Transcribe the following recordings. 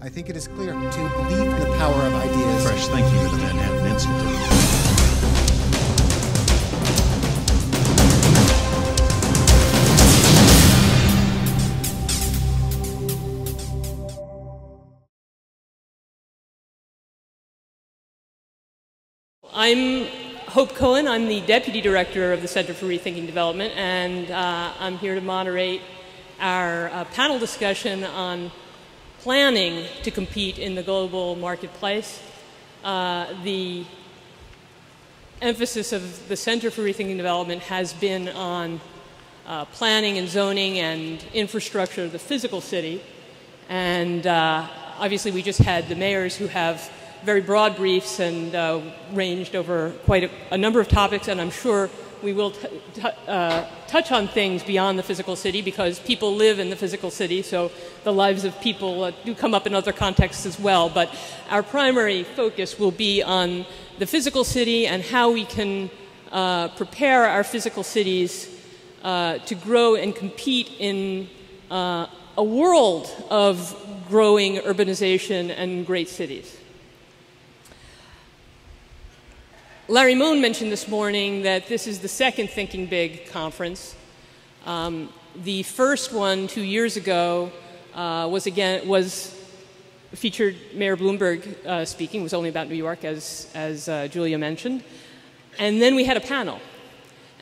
I think it is clear to believe in the power of ideas. Fresh thinking to the Manhattan Institute. I'm Hope Cohen. I'm the Deputy Director of the Center for Rethinking Development, and I'm here to moderate our panel discussion on planning to compete in the global marketplace. The emphasis of the Center for Rethinking Development has been on planning and zoning and infrastructure of the physical city. And obviously we just had the mayors who have very broad briefs and ranged over quite a number of topics, and I'm sure we will touch on things beyond the physical city because people live in the physical city, so the lives of people do come up in other contexts as well. But our primary focus will be on the physical city and how we can prepare our physical cities to grow and compete in a world of growing urbanization and great cities. Larry Moon mentioned this morning that this is the second Thinking Big conference. The first one 2 years ago was featured Mayor Bloomberg speaking. It was only about New York, as Julia mentioned. And then we had a panel.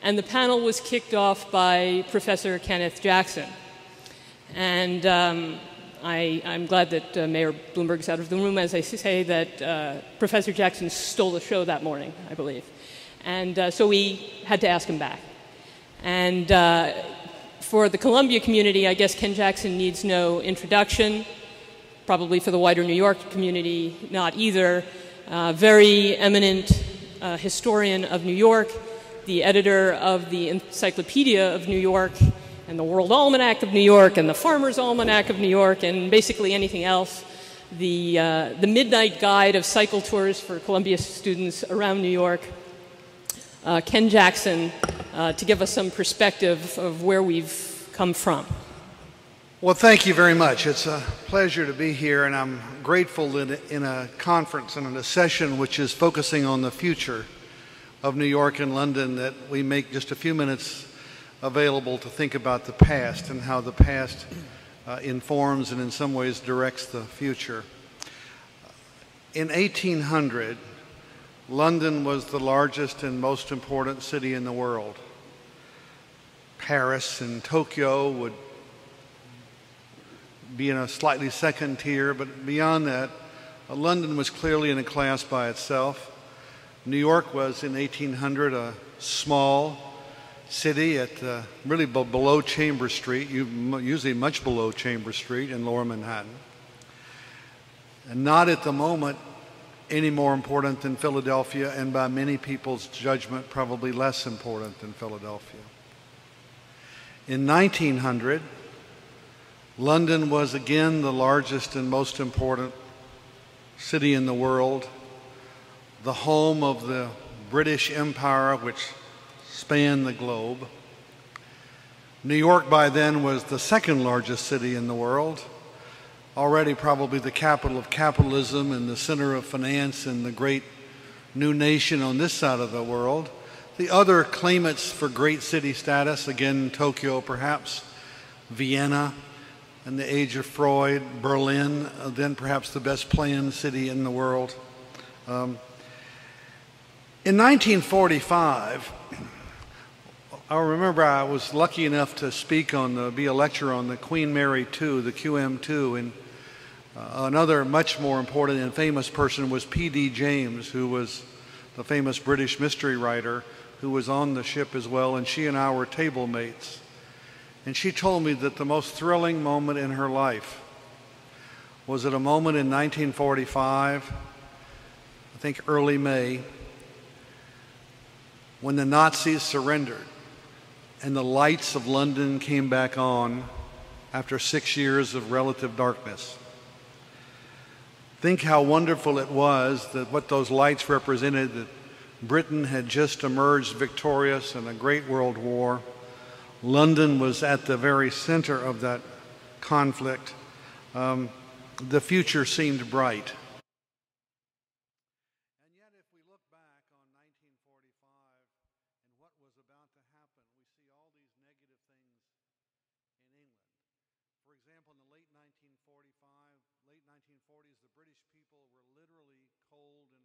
And the panel was kicked off by Professor Kenneth Jackson. And I'm glad that Mayor Bloomberg's out of the room, as I say that Professor Jackson stole the show that morning, I believe. And so we had to ask him back. And for the Columbia community, I guess Ken Jackson needs no introduction. Probably for the wider New York community, not either. Very eminent historian of New York, the editor of the Encyclopedia of New York, and the World Almanac of New York, and the Farmer's Almanac of New York, and basically anything else. The Midnight Guide of Cycle Tours for Columbia students around New York. Ken Jackson, to give us some perspective of where we've come from. Well, thank you very much. It's a pleasure to be here, and I'm grateful that in a conference and in a session which is focusing on the future of New York and London that we make just a few minutes available to think about the past and how the past informs and in some ways directs the future. In 1800, London was the largest and most important city in the world. Paris and Tokyo would be in a slightly second tier, but beyond that, London was clearly in a class by itself. New York was in 1800 a small city at really below Chambers Street, usually much below Chambers Street in lower Manhattan. And not at the moment any more important than Philadelphia, and by many people's judgment, probably less important than Philadelphia. In 1900, London was again the largest and most important city in the world, the home of the British Empire, which spanned the globe. New York by then was the second largest city in the world, already probably the capital of capitalism and the center of finance and the great new nation on this side of the world. The other claimants for great city status, again Tokyo perhaps, Vienna in the age of Freud, Berlin, then perhaps the best planned city in the world. In 1945, I remember I was lucky enough to speak be a lecturer on the Queen Mary II, the QM2, and another much more important and famous person was P.D. James, who was the famous British mystery writer who was on the ship as well, and she and I were table mates. And she told me that the most thrilling moment in her life was at a moment in 1945, I think early May, when the Nazis surrendered and the lights of London came back on after 6 years of relative darkness. Think how wonderful it was that what those lights represented, that Britain had just emerged victorious in a great world war. London was at the very center of that conflict. the future seemed bright. And yet, if we look back on 1945 and what was about to happen, we see all these negative things in England. For example, in the late 1940s, the British people were literally cold and